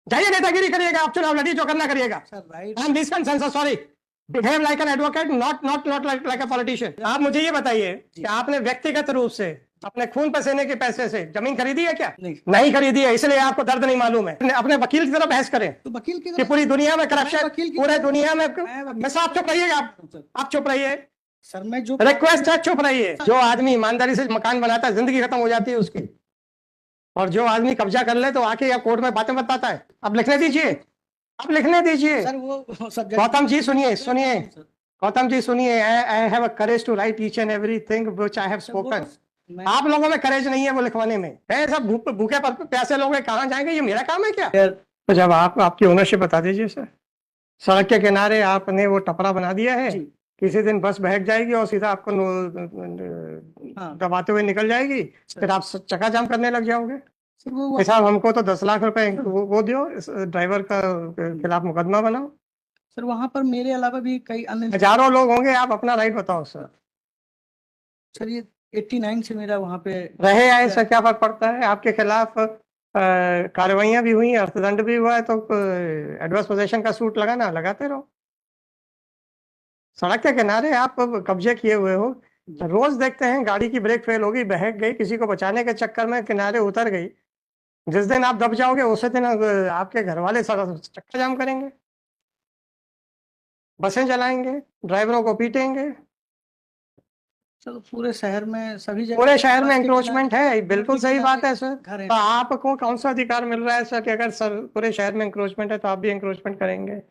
जाइए नेतागिरी करिएगा, आप चुनाव लड़िए, जो करना करिएगा। Sorry, behave like an advocate, not like a politician. आप मुझे ये बताइए कि आपने व्यक्तिगत रूप से अपने खून पसीने के पैसे से जमीन खरीदी है क्या? नहीं खरीदी है, इसलिए आपको दर्द नहीं मालूम है। अपने वकील की तरफ बहस करें तो वकील की कि पूरी दुनिया में करप्शन, पूरे दुनिया में। मैं आप चुप रहिएगा, आप चुप रहिए सर। मैं जो रिक्वेस्ट है, चुप रहिए। जो आदमी ईमानदारी से मकान बनाता है, जिंदगी खत्म हो जाती है उसकी। और जो आदमी कब्जा कर ले तो आके या कोर्ट में बातें बताता है। अब लिखने दीजिए, अब लिखने दीजिए। सर वो सब गौतम जी सुनिए, सुनिए गौतम जी सुनिए। I have a courage to write each and everything which I have spoken. आप लोगों में करेज नहीं है वो लिखवाने में। है सब भूखे प्यासे लोग कहाँ जाएंगे? ये मेरा काम है क्या? तो जब आप आपकी ओनरशिप बता दीजिए सर। सड़क के किनारे आपने वो टपरा बना दिया है, किसी दिन बस बहक जाएगी और सीधा आपको दबाते हुए निकल जाएगी, फिर आप चक्का जाम करने लग जाओगे। साहब हमको तो 10 लाख रुपए वो दो, ड्राइवर का खिलाफ मुकदमा बनाओ। सर वहां पर मेरे अलावा भी कई अन्य हजारों लोग होंगे। आप अपना राइट बताओ सर। सर ये 89 से मेरा वहां पे रहे आए सर, क्या फर्क पड़ता है? आपके खिलाफ कार्रवाइयां भी हुई, अर्थदंड भी हुआ है, तो एडवर्स पोजीशन का सूट लगाना, लगाते रहो। सड़क के किनारे आप कब्जे किए हुए हो, रोज देखते हैं गाड़ी की ब्रेक फेल हो गई, बहक गई, किसी को बचाने के चक्कर में किनारे उतर गई। जिस दिन आप दब जाओगे उसी दिन आपके घर वाले चक्का जाम करेंगे, बसें जलाएंगे, ड्राइवरों को पीटेंगे। चलो पूरे शहर में सभी जगह पूरे शहर में इंक्रोचमेंट है, बिल्कुल सही बात है सर। घर तो आपको कौन सा अधिकार मिल रहा है सर कि अगर सर पूरे शहर में इंक्रोचमेंट है तो आप भी इंक्रोचमेंट करेंगे?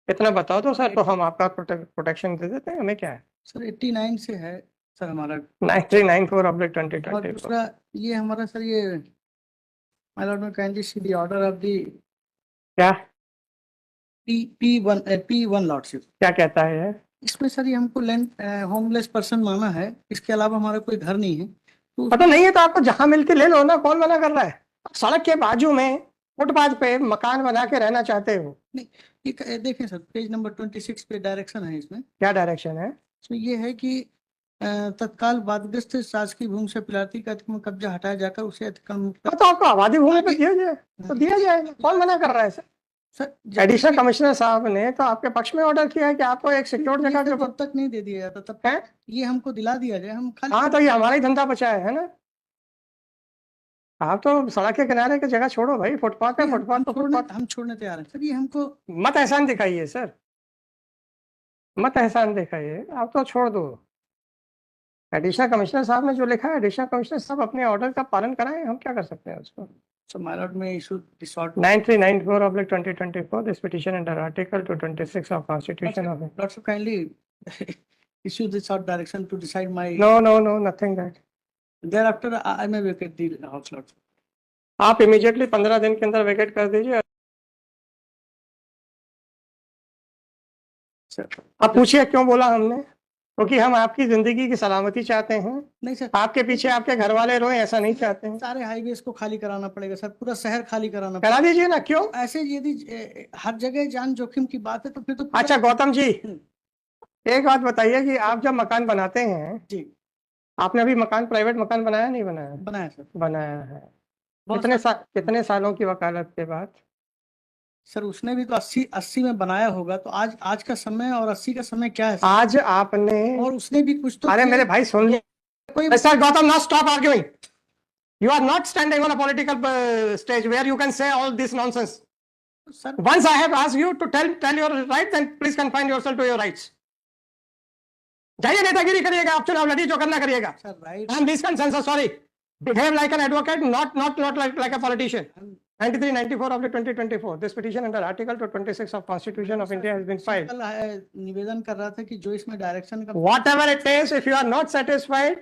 इतना बताओ तो सर, तो हम आपका प्रोटेक्शन दे देते हैं। हमें क्या है सर? 89 से है सर हमारा 9394/2020। और दूसरा ये हमारा सर ये माय लॉर्ड में kindly see the order of the क्या P1 लॉर्डशिप क्या कहता है? इसमें सर ये हमको लैंड होमलेस पर्सन माना है, इसके अलावा हमारा कोई घर नहीं है। तो पता नहीं है तो आपको जहां मिलके ले लो ना, कौन मना कर रहा है? सड़क के बाजू में फुटपाथ पे मकान बना के रहना चाहते हो? नहीं, ये देखें सर, पेज नंबर 26 पे डायरेक्शन है। इसमें क्या डायरेक्शन है? तो ये है कि तत्काल वादग्रस्त शासकीय भूमि से पिलाती का कब्जा हटाया जाकर उसे अतिक्रमण तो आपको आबादी भूमि पे दिया जाए तो दिया जाएगा, कौन मना कर रहा है सर? एडिशनल कमिश्नर साहब ने तो आपके पक्ष में ऑर्डर किया है कि आपको एक सिक्योर जगह के तब तक नहीं दे दिया जाता, तब है ये हमको दिला दिया जाए, हम खाली। हाँ, तो ये हमारा ही धंधा बचा है ना। आप तो सड़क के किनारे की जगह छोड़ो भाई, फुटपाथ है, फुटपाथ तो फुटपाथ। हम छोड़ने तैयार हैं सर। ये हमको मत एहसान दिखाइए सर, मत एहसान दिखाइए, आप तो छोड़ दो। एडिशनल कमिश्नर साहब ने जो लिखा है, एडिशनल कमिश्नर साहब अपने ऑर्डर का पालन कराएं, हम क्या कर सकते हैं उसको। So my lord may issue this order 9394/2024 this petition under article 226 of constitution of Lord so kindly issue this out direction to decide my no nothing that thereafter I may vacate the house lord। आप immediately 15 दिन के अंदर vacate कर दीजिए। आप पूछिए क्यों बोला हमने, क्योंकि हम आपकी जिंदगी की सलामती चाहते हैं। नहीं सर, आपके पीछे आपके घर वाले रोए, ऐसा नहीं चाहते हैं। सारे हाईवेज को खाली कराना पड़ेगा सर, पूरा शहर खाली कराना करा दीजिए ना। क्यों? ऐसे यदि हर जगह जान जोखिम की बात है तो फिर तो अच्छा गौतम जी, एक बात बताइए कि आप जब मकान बनाते हैं जी, आपने अभी मकान प्राइवेट मकान बनाया नहीं बनाया? बनाया सर, बनाया है। कितने सालों की वकालत के बाद? सर उसने भी तो 80 में बनाया होगा, तो आज का समय और 80 का समय क्या है सर? आज आपने और उसने भी कुछ तो अरे मेरे भाई सुन लीजिए sir, Gautam not stop arguing. You are not standing on a political stage where you can say all this nonsense. Sir, once I have asked you to tell your right, then please confine yourself to your rights. जाइए नेतागिरी करिएगा, आप चुनाव लड़िए, जो करना करिएगा। Sir, right. I'm this consensus. Sorry. Behave like an advocate, not like a politician. 9394/2024 this petition under article 226 of Constitution of India has been filed. निवेदन कर रहा था कि जो इसमें डायरेक्शन का whatever it is, if you are not satisfied,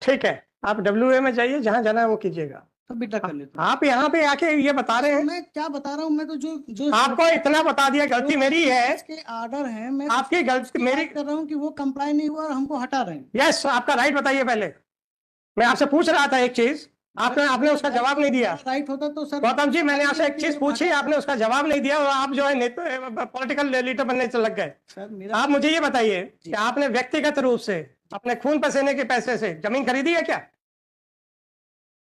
ठीक है, आप WA में जाइए, जहां जाना है वो कीजिएगा। तो बेटा कर लेते आप यहाँ पे आके ये बता रहे हैं। मैं क्या बता रहा हूँ? मैं तो जो आपको इतना बता दिया, गलती मेरी है, इसके ऑर्डर है, मैं आपकी गलती मेरी कर रहा हूँ कि वो कंप्लाई नहीं हुआ और हमको हटा रहे हैं। यस, आपका राइट बताइए पहले। मैं आपसे पूछ रहा था एक चीज, आपने उसका जवाब नहीं दिया। राइट होता तो सर गौतम जी, मैंने आपसे एक चीज पूछी, आपने उसका जवाब नहीं दिया और आप जो है पॉलिटिकल लीडर बनने से लग गए। आप मुझे ये बताइए कि आपने व्यक्तिगत रूप से अपने खून पसीने के पैसे से जमीन खरीदी है क्या?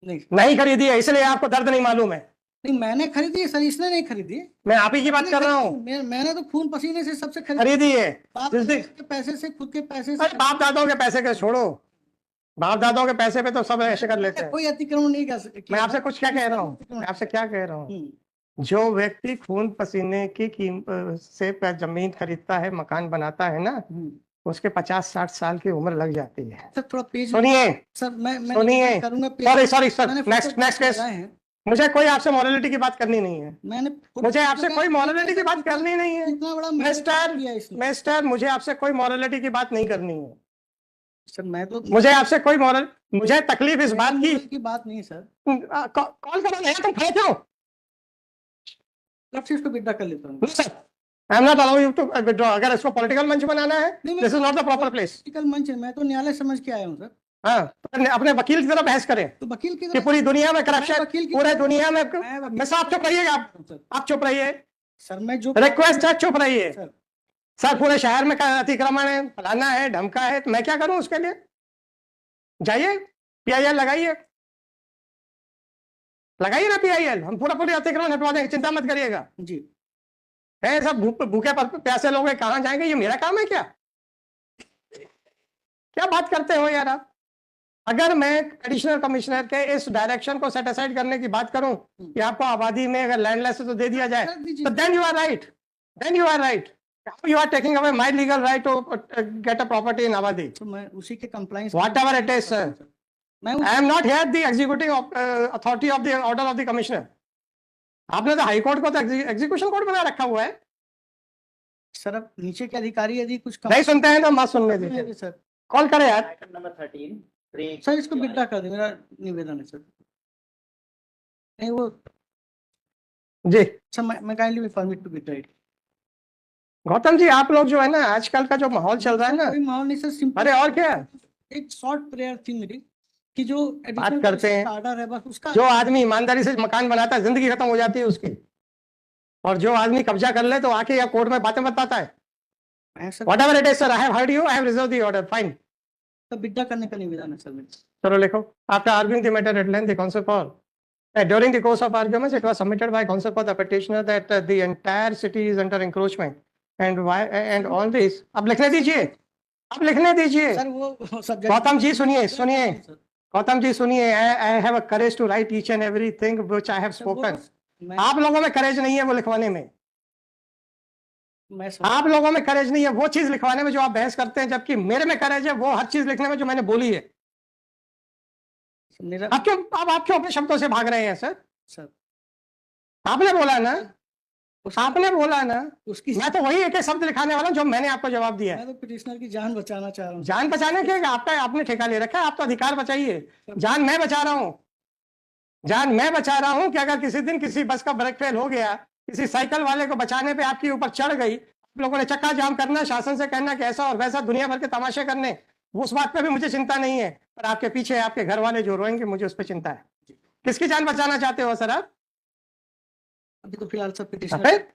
नहीं खरीदी है, इसलिए आपको दर्द नहीं मालूम है। नहीं मैंने खरीदी है सर, इसने नहीं खरीदी। मैं आप ही की बात कर रहा हूँ। मैंने तो खून पसीने से सबसे खरीदी है। बाप जिस दिन के पैसे से, खुद के पैसे अरे से। बाप दादाओं के पैसे के छोड़ो, बाप दादाओं के पैसे पे तो सब ऐसे कर लेते हैं। कोई अतिक्रमण नहीं मैं आपसे कुछ क्या कह रहा हूँ, मैं आपसे क्या कह रहा हूँ, जो व्यक्ति खून पसीने की कीमत से जमीन खरीदता है, मकान बनाता है ना, उसके 50-60 साल की उम्र लग जाती है। सर थोड़ा पेज सुनिए सर, मैं सुनिए, करूंगा सॉरी सर, नेक्स्ट केस। मुझे कोई आपसे मॉरलिटी की बात करनी नहीं है, मैंने मुझे आपसे कोई मॉरलिटी की बात करनी नहीं है। इतना बड़ा मिस्टर, मुझे आपसे कोई मॉरलिटी की बात नहीं करनी है सर। मैं तो मुझे आपसे कोई मुझे तकलीफ इस बात की बात नहीं है सर। कॉल करो नहीं, तुम खड़े क्यों? इसको विड्रॉ कर लेता हूँ sir, I am not allow you to withdraw. अगर इसको पॉलिटिकल मंच बनाना है, this is not the proper place. Political मंच है, मैं तो न्यायालय समझ के आया हूँ सर। हाँ, तो अपने वकील की तरह बहस करें तो वकील की कि पूरी दुनिया में करप्शन, पूरे दुनिया में। मैं मैं साहब चुप रहिएगा, आप चुप रहिए सर। मैं जो रिक्वेस्ट है, चुप रहिए सर। सर। पूरे शहर में अतिक्रमण है, फलाना है, ढमका है, तो मैं क्या करूं उसके लिए? जाइए PIL लगाइए ना PIL, हम पूरे अतिक्रमण हटवा देंगे, चिंता मत करिएगा जी। है सब भूखे प्यासे लोग कहाँ जाएंगे? ये मेरा काम है क्या? क्या बात करते हो यार आप? अगर मैं एडिशनल कमिश्नर के इस डायरेक्शन को सेट असाइड करने की बात करूं कि आपको आबादी में अगर लैंडलेस है तो दे दिया जाए, तो then you are right, you are taking away my legal right to get a property in Avadi. तो मैं उसी के compliance Whatever it is, sir. I am not here the executing authority of the order of the commissioner. आपने तो high court को तो execution court बना रखा हुआ है सर। अब नीचे के अधिकारी यदि कुछ नहीं सुनते हैं तो मत सुनने दीजिए सर। कॉल करें यार। आइटम नंबर 13 सर इसको विड्रॉ कर दे, मेरा निवेदन है सर। नहीं वो जी सर, मैं kindly will permit to withdraw it. Gautam ji, आप लोग जो है ना, आजकल का जो माहौल चल रहा है ना, कोई माहौल नहीं सर, सिंपल। अरे और क्या, एक शॉर्ट प्रेयर थी मेरी कि जो बात करते हैं, ऑर्डर है बस उसका। जो आदमी ईमानदारी से मकान बनाता है जिंदगी खत्म हो जाती है उसकी, और जो आदमी कब्जा कर ले तो आके या कोर्ट में बातें बताता है। Whatever it is, sir, I have heard you, I have reserved the order, fine. तो विड्रॉ करने का निवेदन है सर मेरा। चलो लिखो। After arguing the matter at length, the counsel for during the course of arguments, it was submitted by counsel for the petitioner that the entire city is under encroachment and all this. अब लिखने दीजिए, अब लिखने दीजिए। Sir वो subject Gautam ji सुनिए, गौतम जी सुनिए, I have a courage to write each and everything which I have spoken. आप लोगों में करेज नहीं है वो लिखवाने में, आप लोगों में करेज नहीं है वो चीज लिखवाने में जो आप बहस करते हैं, जबकि मेरे में करेज है वो हर चीज लिखने में जो मैंने बोली है। आप क्यों अपने शब्दों से भाग रहे हैं सर? आपने बोला ना, आपने बोला ना, उसकी मैं तो वही एक शब्द लिखाने वाला हूं जो मैंने आपको जवाब दिया है। मैं तो पिटिशनर की जान बचाना चाह रहा हूं। जान बचाने के आपका आपने ठेका ले रखा है, आप तो अधिकार बचाइए। जान मैं बचा रहा हूं, जान मैं बचा रहा हूं कि अगर किसी दिन किसी बस का ब्रेक फेल हो गया, किसी साइकिल वाले को बचाने पे आपके ऊपर चढ़ गई, आप लोगों ने चक्का जाम करना, शासन से कहना कि ऐसा और वैसा, दुनिया भर के तमाशे करने, उस बात पे भी मुझे चिंता नहीं है, पर आपके पीछे आपके घर वाले जो रोएंगे मुझे उस पर चिंता है। किसकी जान बचाना चाहते हो सर आप? अभी तो फिलहाल सब पिटिशनर,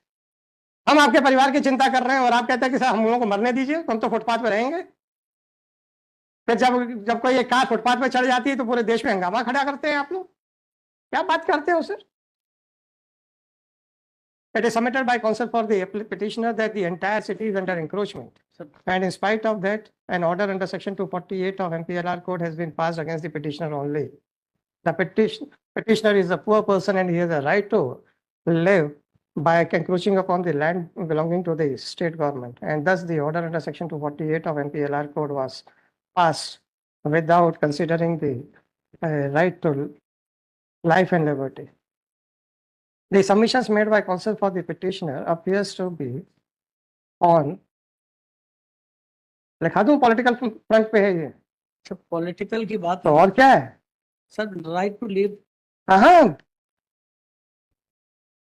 हम आपके परिवार की चिंता कर रहे हैं और आप कहते हैं कि सर हम लोगों को मरने दीजिए, हम तो फुटपाथ पे रहेंगे। फिर जब कोई एक कार फुटपाथ पे चढ़ जाती है तो पूरे देश में हंगामा खड़ा करते हैं आप लोग। क्या बात करते हो sir? It is submitted by counsel for the petitioner that the entire city is under encroachment, and in spite of that, an order under section 248 of MPLR code has been passed against the petitioner only. The petitioner is a poor person and he has a right to live by encroaching upon the land belonging to the state government, and thus the order under section 248 of MPLR code was passed without considering the right to life and liberty. The submissions made by counsel for the petitioner appears to be on, लिखा दूं political front पे है ये। सब political की बात तो और क्या है सर? Right to live. हाँ,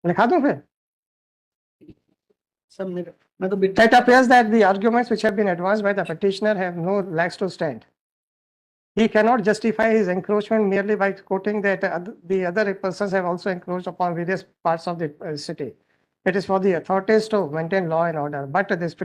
लिखा दूं फिर? सब मैं तो It appears that the arguments which have been advanced by the petitioner have no legs to stand. He cannot justify his encroachment merely by quoting that the other persons have also encroached upon various parts of the city. It is for the authorities to maintain law and order, but this